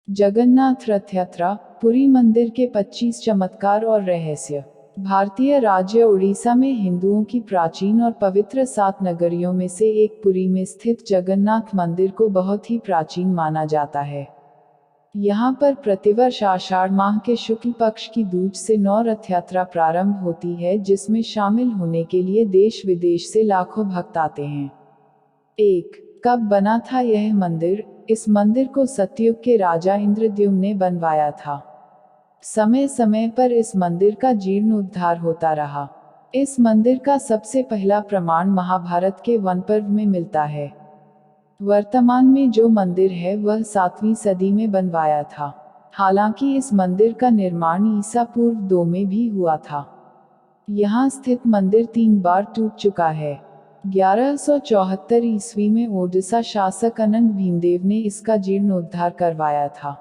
जगन्नाथ रथ यात्रा, पुरी मंदिर के 25 चमत्कार और रहस्य। भारतीय राज्य उड़ीसा में हिंदुओं की प्राचीन और पवित्र 7 नगरियों में से एक पुरी में स्थित जगन्नाथ मंदिर को बहुत ही प्राचीन माना जाता है। यहाँ पर प्रतिवर्ष आषाढ़ माह के शुक्ल पक्ष की दूज से 9 रथ यात्रा प्रारंभ होती है, जिसमें शामिल होने के लिए देश विदेश से लाखों भक्त आते हैं। कब बना था यह मंदिर? इस मंदिर को सतयुग के राजा इंद्रद्युम्न ने बनवाया था। समय समय पर इस मंदिर का जीर्णोद्धार होता रहा। इस मंदिर का सबसे पहला प्रमाण महाभारत के वन पर्व में मिलता है। वर्तमान में जो मंदिर है वह 7वीं सदी में बनवाया था। हालांकि इस मंदिर का निर्माण ईसा पूर्व 2 में भी हुआ था। यहाँ स्थित मंदिर 3 बार टूट चुका है। 1174 ईस्वी में ओडिशा शासक अनंग भीमदेव ने इसका जीर्णोद्धार करवाया था।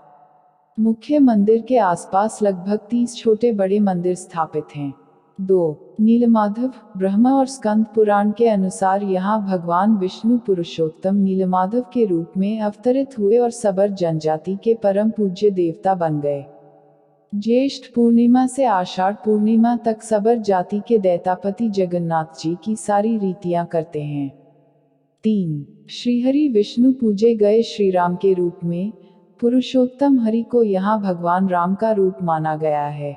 मुख्य मंदिर के आसपास लगभग 30 छोटे बड़े मंदिर स्थापित हैं। 2. नीलमाधव। ब्रह्म और स्कंद पुराण के अनुसार यहाँ भगवान विष्णु पुरुषोत्तम नीलमाधव के रूप में अवतरित हुए और सबर जनजाति के परम पूज्य देवता बन गए। ज्येष्ठ पूर्णिमा से आषाढ़ पूर्णिमा तक सबर जाति के दैतापति जगन्नाथ जी की सारी रीतियां करते हैं। 3. श्रीहरि विष्णु पूजे गए श्री राम के रूप में। पुरुषोत्तम हरि को यहाँ भगवान राम का रूप माना गया है।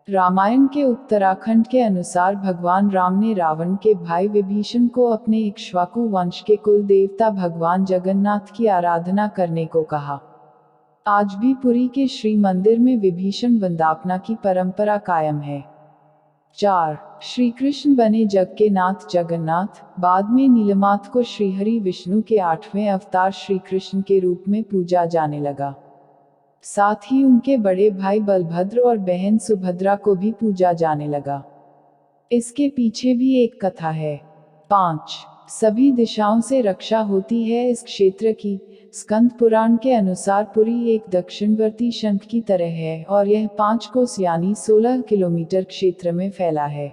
रामायण के उत्तराखंड के अनुसार भगवान राम ने रावण के भाई विभीषण को अपने इक्ष्वाकु वंश के कुल देवता भगवान जगन्नाथ की आराधना करने को कहा। आज भी पुरी के श्री मंदिर में विभीषण वंदापना की परंपरा कायम है। 4. श्री कृष्ण बने जग के नाथ जगन्नाथ। बाद में नीलमाथ को श्रीहरि विष्णु के 8वें अवतार श्री कृष्ण के रूप में पूजा जाने लगा। साथ ही उनके बड़े भाई बलभद्र और बहन सुभद्रा को भी पूजा जाने लगा। इसके पीछे भी एक कथा है। 5. सभी दिशाओं से रक्षा होती है इस क्षेत्र की। स्कंद पुराण के अनुसार पुरी एक दक्षिणवर्ती शंख की तरह है और यह 5 कोस यानी 16 किलोमीटर क्षेत्र में फैला है।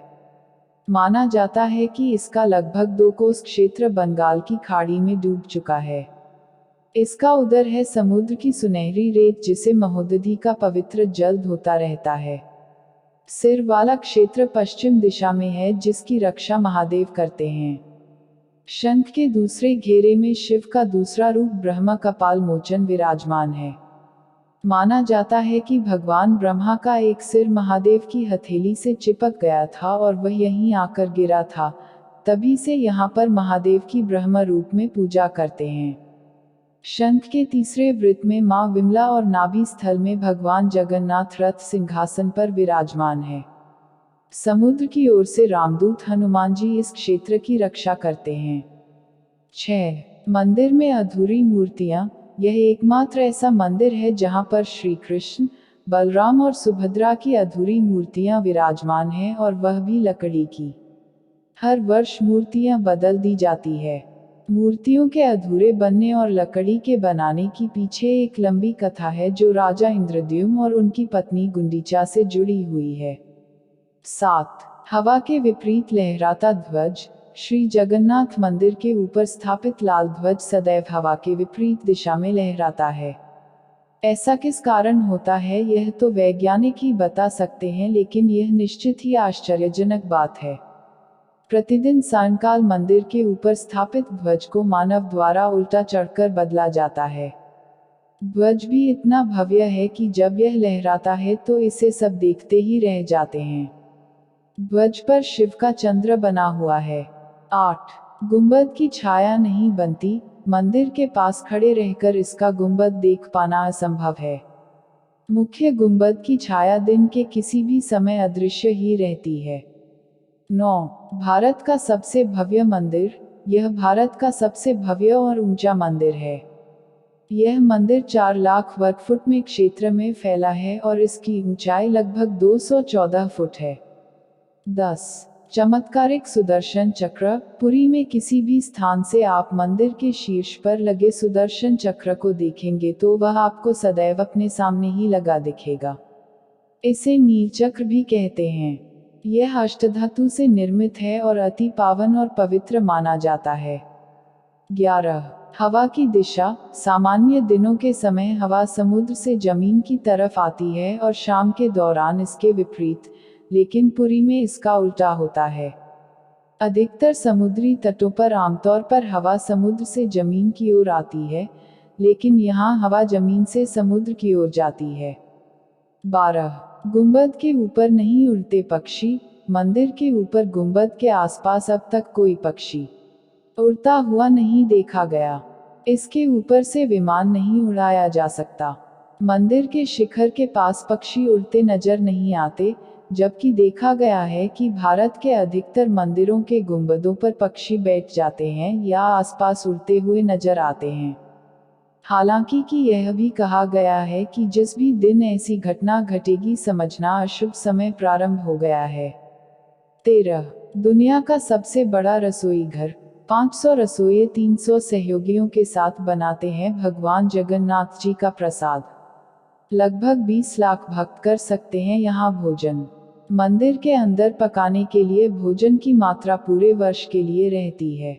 माना जाता है कि इसका लगभग 2 कोस क्षेत्र बंगाल की खाड़ी में डूब चुका है। इसका उदर है समुद्र की सुनहरी रेत, जिसे महोदधि का पवित्र जल धोता रहता है। सिर वाला क्षेत्र पश्चिम दिशा में है, जिसकी रक्षा महादेव करते हैं। शंख के दूसरे घेरे में शिव का दूसरा रूप ब्रह्मा कपाल मोचन विराजमान है। माना जाता है कि भगवान ब्रह्मा का एक सिर महादेव की हथेली से चिपक गया था और वह यहीं आकर गिरा था। तभी से यहाँ पर महादेव की ब्रह्म रूप में पूजा करते हैं। शंख के तीसरे वृत्त में मां विमला और नाभि स्थल में भगवान जगन्नाथ रथ सिंहासन पर विराजमान है। समुद्र की ओर से रामदूत हनुमान जी इस क्षेत्र की रक्षा करते हैं। 6. मंदिर में अधूरी मूर्तियां। यह एकमात्र ऐसा मंदिर है जहां पर श्री कृष्ण, बलराम और सुभद्रा की अधूरी मूर्तियां विराजमान हैं, और वह भी लकड़ी की। हर वर्ष मूर्तियां बदल दी जाती है। मूर्तियों के अधूरे बनने और लकड़ी के बनाने की पीछे एक लंबी कथा है, जो राजा इंद्रद्युम्न और उनकी पत्नी गुंडीचा से जुड़ी हुई है। 7. हवा के विपरीत लहराता ध्वज। श्री जगन्नाथ मंदिर के ऊपर स्थापित लाल ध्वज सदैव हवा के विपरीत दिशा में लहराता है। ऐसा किस कारण होता है यह तो वैज्ञानिक ही बता सकते हैं, लेकिन यह निश्चित ही आश्चर्यजनक बात है। प्रतिदिन सायंकाल मंदिर के ऊपर स्थापित ध्वज को मानव द्वारा उल्टा चढ़कर बदला जाता है। ध्वज भी इतना भव्य है कि जब यह लहराता है तो इसे सब देखते ही रह जाते हैं। ध्वज पर शिव का चंद्र बना हुआ है। 8. गुंबद की छाया नहीं बनती। मंदिर के पास खड़े रहकर इसका गुंबद देख पाना असंभव है। मुख्य गुंबद की छाया दिन के किसी भी समय अदृश्य ही रहती है। 9. भारत का सबसे भव्य मंदिर। यह भारत का सबसे भव्य और ऊंचा मंदिर है। यह मंदिर 4 लाख वर्ग फुट में क्षेत्र में फैला है और इसकी ऊंचाई लगभग 214 फुट है। 10. चमत्कारिक सुदर्शन चक्र। पुरी में किसी भी स्थान से आप मंदिर के शीर्ष पर लगे सुदर्शन चक्र को देखेंगे तो वह आपको सदैव अपने सामने ही लगा दिखेगा। इसे नीलचक्र भी कहते हैं। यह अष्टधातु से निर्मित है और अति पावन और पवित्र माना जाता है। 11. हवा की दिशा, सामान्य दिनों के समय हवा समुद्र से जमीन की तरफ आती है और शाम के दौरान इसके विपरीत, लेकिन पुरी में इसका उल्टा होता है। अधिकतर समुद्री तटों पर आमतौर पर हवा समुद्र से जमीन की ओर आती है, लेकिन यहाँ हवा जमीन से समुद्र की ओर जाती है। 12. गुंबद के ऊपर नहीं उड़ते पक्षी। मंदिर के ऊपर गुंबद के आसपास अब तक कोई पक्षी उड़ता हुआ नहीं देखा गया। इसके ऊपर से विमान नहीं उड़ाया जा सकता। मंदिर के शिखर के पास पक्षी उड़ते नजर नहीं आते, जबकि देखा गया है कि भारत के अधिकतर मंदिरों के गुंबदों पर पक्षी बैठ जाते हैं या आसपास उड़ते हुए नजर आते हैं। हालांकि कि यह भी कहा गया है कि जिस भी दिन ऐसी घटना घटेगी समझना अशुभ समय प्रारंभ हो गया है। 13. दुनिया का सबसे बड़ा रसोई घर। 500 रसोइये 300 सहयोगियों के साथ बनाते हैं भगवान जगन्नाथ जी का प्रसाद। लगभग 20 लाख भक्त कर सकते हैं यहाँ भोजन। मंदिर के अंदर पकाने के लिए भोजन की मात्रा पूरे वर्ष के लिए रहती है।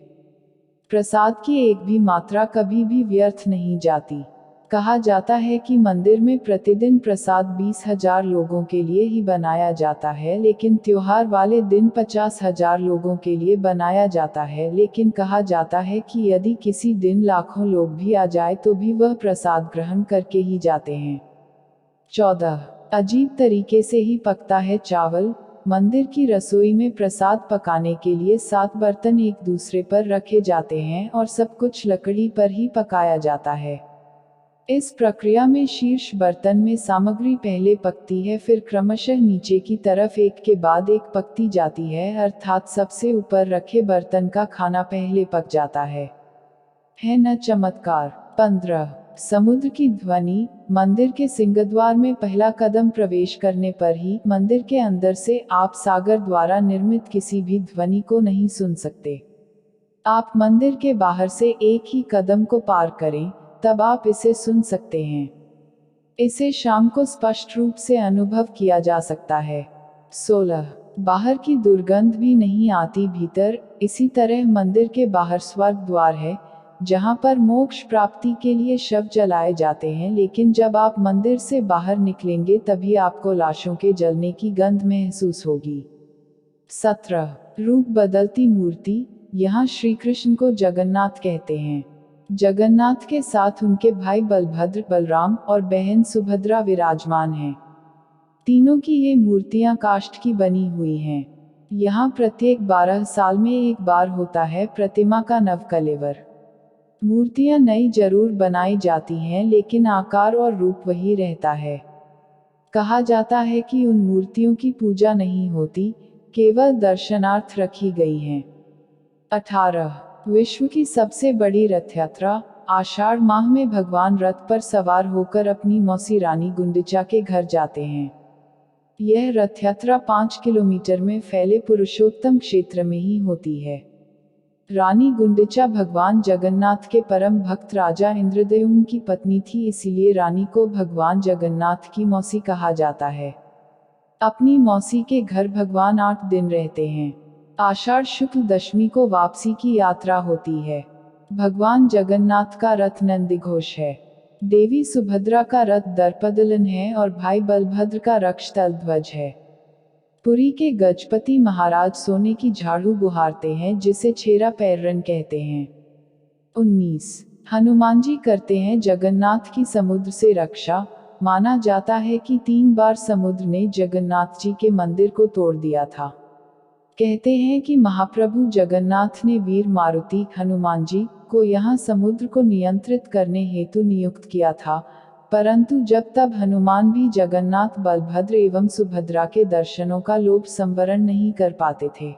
प्रसाद की एक भी मात्रा कभी भी व्यर्थ नहीं जाती। कहा जाता है कि मंदिर में प्रतिदिन प्रसाद 20,000 लोगों के लिए ही बनाया जाता है, लेकिन त्योहार वाले दिन 50,000 लोगों के लिए बनाया जाता है। लेकिन कहा जाता है कि यदि किसी दिन लाखों लोग भी आ जाए तो भी वह प्रसाद ग्रहण करके ही जाते हैं। 14. अजीब तरीके से ही पकता है चावल। मंदिर की रसोई में प्रसाद पकाने के लिए 7 बर्तन एक दूसरे पर रखे जाते हैं और सब कुछ लकड़ी पर ही पकाया जाता है। इस प्रक्रिया में शीर्ष बर्तन में सामग्री पहले पकती है, फिर क्रमशः नीचे की तरफ एक के बाद एक पकती जाती है, अर्थात सबसे ऊपर रखे बर्तन का खाना पहले पक जाता है न चमत्कार। 15. समुद्र की ध्वनि। मंदिर के सिंहद्वार में पहला कदम प्रवेश करने पर ही मंदिर के अंदर से आप सागर द्वारा निर्मित किसी भी ध्वनि को नहीं सुन सकते। आप मंदिर के बाहर से एक ही कदम को पार करें, तब आप इसे सुन सकते हैं। इसे शाम को स्पष्ट रूप से अनुभव किया जा सकता है। 16. बाहर की दुर्गंध भी नहीं आती भीतर। इसी तरह मंदिर के बाहर स्वर्ग द्वार है, जहां पर मोक्ष प्राप्ति के लिए शव जलाए जाते हैं, लेकिन जब आप मंदिर से बाहर निकलेंगे तभी आपको लाशों के जलने की गंध महसूस होगी। 17. रूप बदलती मूर्ति। यहाँ श्री कृष्ण को जगन्नाथ कहते हैं। जगन्नाथ के साथ उनके भाई बलभद्र, बलराम और बहन सुभद्रा विराजमान हैं। तीनों की ये मूर्तियां काष्ठ की बनी हुई हैं। यहाँ प्रत्येक 12 साल में एक बार होता है प्रतिमा का नवकलेवर। मूर्तियां नई जरूर बनाई जाती हैं, लेकिन आकार और रूप वही रहता है। कहा जाता है कि उन मूर्तियों की पूजा नहीं होती, केवल दर्शनार्थ रखी गई हैं। 18. विश्व की सबसे बड़ी रथ यात्रा। आषाढ़ माह में भगवान रथ पर सवार होकर अपनी मौसी रानी गुंडिचा के घर जाते हैं। यह रथ यात्रा 5 किलोमीटर में फैले पुरुषोत्तम क्षेत्र में ही होती है। रानी गुंडिचा भगवान जगन्नाथ के परम भक्त राजा इंद्रद्युम्न की पत्नी थी, इसीलिए रानी को भगवान जगन्नाथ की मौसी कहा जाता है। अपनी मौसी के घर भगवान 8 दिन रहते हैं। आषाढ़ शुक्ल दशमी को वापसी की यात्रा होती है। भगवान जगन्नाथ का रथ नंदीघोष है। देवी सुभद्रा का रथ दर्पदलन है और भाई बलभद्र का रक्षतल ध्वज है। पुरी के गजपति महाराज सोने की झाड़ू बुहारते हैं, जिसे छेरा पैरन कहते हैं। 19. हनुमान जी करते हैं जगन्नाथ की समुद्र से रक्षा। माना जाता है कि 3 बार समुद्र ने जगन्नाथ जी के मंदिर को तोड़ दिया था। कहते हैं कि महाप्रभु जगन्नाथ ने वीर मारुति हनुमान जी को यहाँ समुद्र को नियंत्रित करने हेतु नियुक्त किया था, परंतु जब तब हनुमान भी जगन्नाथ, बलभद्र एवं सुभद्रा के दर्शनों का लोभ संवरण नहीं कर पाते थे।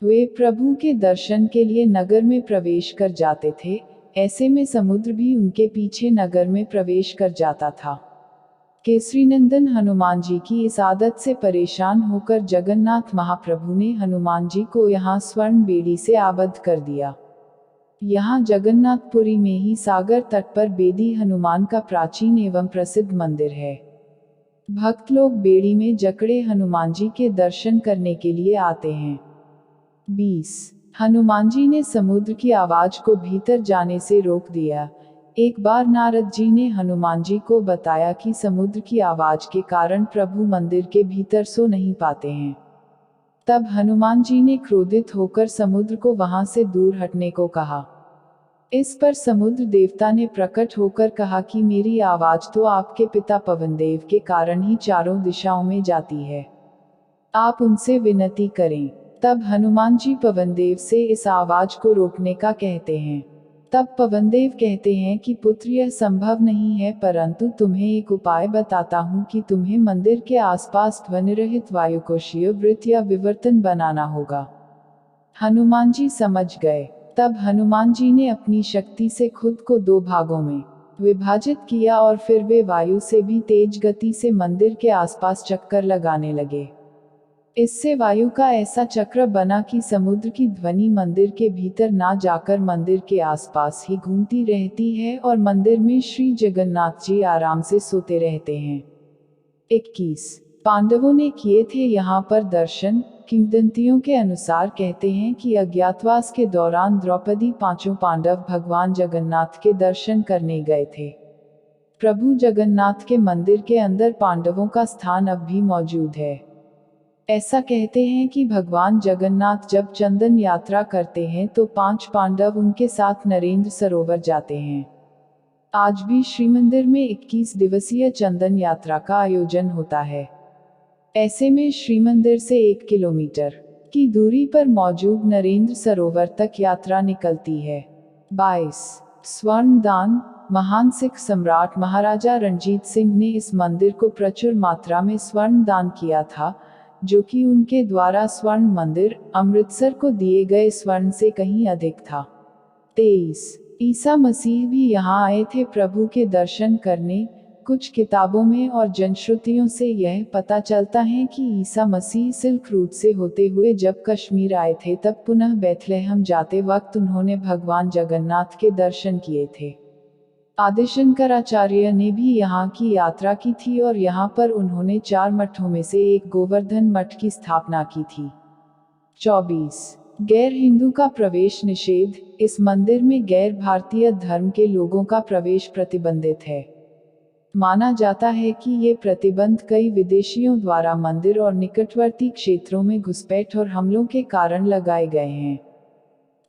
वे प्रभु के दर्शन के लिए नगर में प्रवेश कर जाते थे, ऐसे में समुद्र भी उनके पीछे नगर में प्रवेश कर जाता था। केसरीनंदन हनुमान जी की इस आदत से परेशान होकर जगन्नाथ महाप्रभु ने हनुमान जी को यहाँ स्वर्ण बेड़ी से आबद्ध कर दिया। यहाँ जगन्नाथपुरी में ही सागर तट पर बेदी हनुमान का प्राचीन एवं प्रसिद्ध मंदिर है। भक्त लोग बेड़ी में जकड़े हनुमान जी के दर्शन करने के लिए आते हैं। 20. हनुमान जी ने समुद्र की आवाज को भीतर जाने से रोक दिया। एक बार नारद जी ने हनुमान जी को बताया कि समुद्र की आवाज के कारण प्रभु मंदिर के भीतर सो नहीं पाते हैं। तब हनुमान जी ने क्रोधित होकर समुद्र को वहां से दूर हटने को कहा। इस पर समुद्र देवता ने प्रकट होकर कहा कि मेरी आवाज तो आपके पिता पवनदेव के कारण ही चारों दिशाओं में जाती है। आप उनसे विनती करें। तब हनुमान जी पवनदेव से इस आवाज को रोकने का कहते हैं। तब पवनदेव कहते हैं कि पुत्र, यह संभव नहीं है, परंतु तुम्हें एक उपाय बताता हूँ कि तुम्हें मंदिर के आसपास ध्वनिरहित वायुकोशीय वृत्त या विवर्तन बनाना होगा। हनुमान जी समझ गए। तब हनुमान जी ने अपनी शक्ति से खुद को 2 भागों में विभाजित किया और फिर वे वायु से भी तेज गति से मंदिर के आसपास चक्कर लगाने लगे। इससे वायु का ऐसा चक्र बना कि समुद्र की ध्वनि मंदिर के भीतर ना जाकर मंदिर के आसपास ही घूमती रहती है और मंदिर में श्री जगन्नाथ जी आराम से सोते रहते हैं। 21 पांडवों ने किए थे यहाँ पर दर्शन। किंवदंतियों के अनुसार कहते हैं कि अज्ञातवास के दौरान द्रौपदी 5 पांडव भगवान जगन्नाथ के दर्शन करने गए थे। प्रभु जगन्नाथ के मंदिर के अंदर पांडवों का स्थान अब भी मौजूद है। ऐसा कहते हैं कि भगवान जगन्नाथ जब चंदन यात्रा करते हैं तो 5 पांडव उनके साथ नरेंद्र सरोवर जाते हैं। आज भी श्रीमंदिर में 21 दिवसीय चंदन यात्रा का आयोजन होता है। ऐसे में श्रीमंदिर से 1 किलोमीटर की दूरी पर मौजूद नरेंद्र सरोवर तक यात्रा निकलती है। 22 स्वर्ण दान। महान सिख सम्राट महाराजा रणजीत सिंह ने इस मंदिर को प्रचुर मात्रा में स्वर्ण दान किया था, जो कि उनके द्वारा स्वर्ण मंदिर अमृतसर को दिए गए स्वर्ण से कहीं अधिक था। 23 ईसा मसीह भी यहाँ आए थे प्रभु के दर्शन करने। कुछ किताबों में और जनश्रुतियों से यह पता चलता है कि ईसा मसीह सिल्क रूट से होते हुए जब कश्मीर आए थे तब पुनः बैथलेहम जाते वक्त उन्होंने भगवान जगन्नाथ के दर्शन किए थे। आदिशंकराचार्य ने भी यहाँ की यात्रा की थी और यहाँ पर उन्होंने 4 मठों में से एक गोवर्धन मठ की स्थापना की थी। 24 गैर हिंदू का प्रवेश निषेध। इस मंदिर में गैर भारतीय धर्म के लोगों का प्रवेश प्रतिबंधित है। माना जाता है कि ये प्रतिबंध कई विदेशियों द्वारा मंदिर और निकटवर्ती क्षेत्रों में घुसपैठ और हमलों के कारण लगाए गए हैं।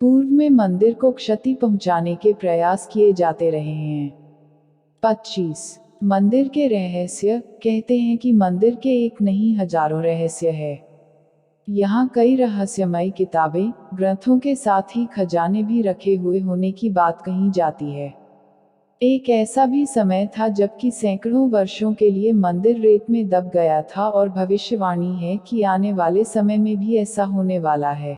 पूर्व में मंदिर को क्षति पहुंचाने के प्रयास किए जाते रहे हैं। 25 मंदिर के रहस्य। कहते हैं कि मंदिर के एक नहीं हजारों रहस्य है। यहाँ कई रहस्यमयी किताबें, ग्रंथों के साथ ही खजाने भी रखे हुए होने की बात कही जाती है। एक ऐसा भी समय था जबकि सैकड़ों वर्षों के लिए मंदिर रेत में दब गया था और भविष्यवाणी है कि आने वाले समय में भी ऐसा होने वाला है।